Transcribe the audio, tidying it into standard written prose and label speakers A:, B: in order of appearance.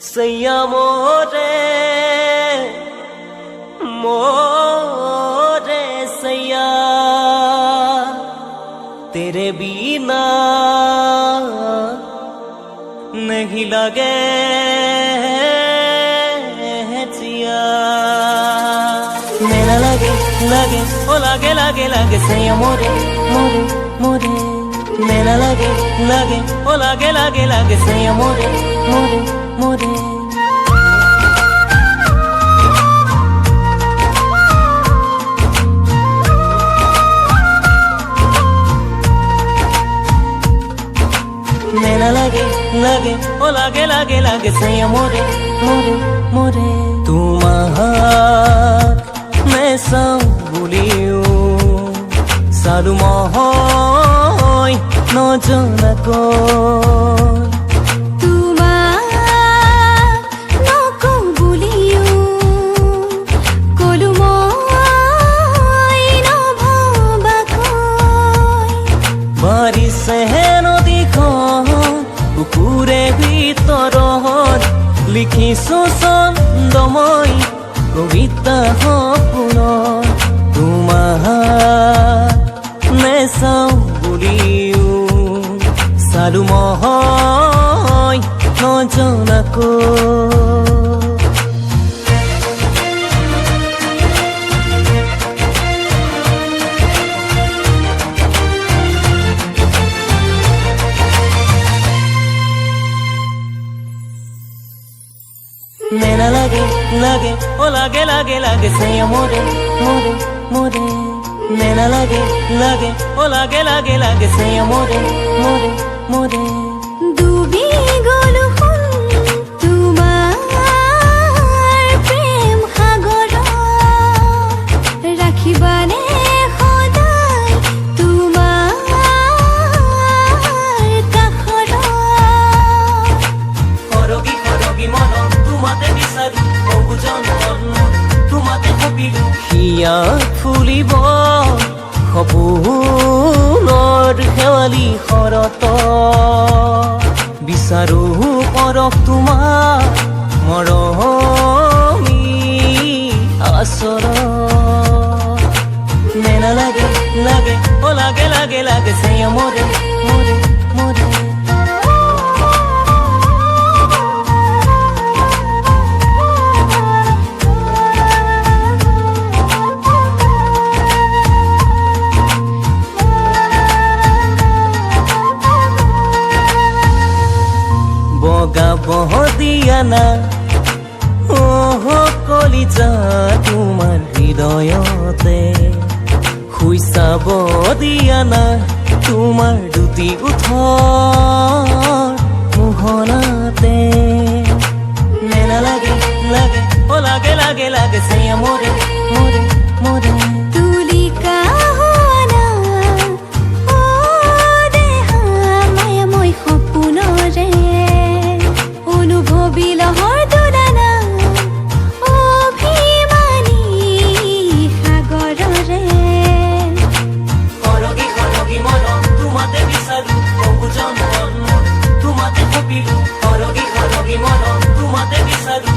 A: सैया मोरे मोरे सैया तेरे बिना नहीं लगे जिया मेरा लगे लगे ओ लगे लगे लगे सैया मोरे मोरे मोरे मेरा लगे लगे ओ लगे लगे लगे सैया मोरे मोरे मोरे मेरा लगे लगे ओ लगे लगे लगे सैया मोरे मोरे मोरे तुम्हार मैं साबुलियो सालु महय नजनाको পুকুরে ভিতৰত লিখিছো ছন্দময় কবিতা সপোনৰ তোমাৰ নেচাও বুলিও চালো মহয় নজনাকো मेरा लगे लगे ओ लगे लगे लगे सैया मोरे मोरे मोरे मेरा लगे लगे ओ लगे लगे लगे सैया मोरे मोरे मोरे
B: डूबी गलो तुम्हार प्रेम सागर राखिबाने सदाय तुम्हार काखर
A: खरगी खरगी मन তোমাতে বিচাৰো অবুজন তোমাতে ভাবিলো হিয়া ফুলিব সপোনৰ শেৱালি শৰত বিচাৰো পৰক তোমাৰ মৰমী আচৰ মেলা লাগে লাগে ও লাগে লাগে লাগে সৈয়া মোৰে মোৰে মোৰে বগা বহদিয়ানা ওহ কলিজা তোমাৰ হৃদয়তে শুই চাব দিয়ানা তোমাৰ দুটি ওঠৰ মোহনাতে মেলা লাগে লাগে ও লাগে লাগে লাগে সৈয়া মোৰে মোৰে মোৰে
B: তুলিকা হোৱানা ও দেহা মায়াময় সপোনৰে অনুভৱী লহৰ দোলানা অভিমানী সাগৰৰে
A: খৰগী খৰগী মন তোমাতে বিচাৰো অবুজন তোমাতে ভাবিলো খৰগী খৰগী মন তোমাতে বিচাৰো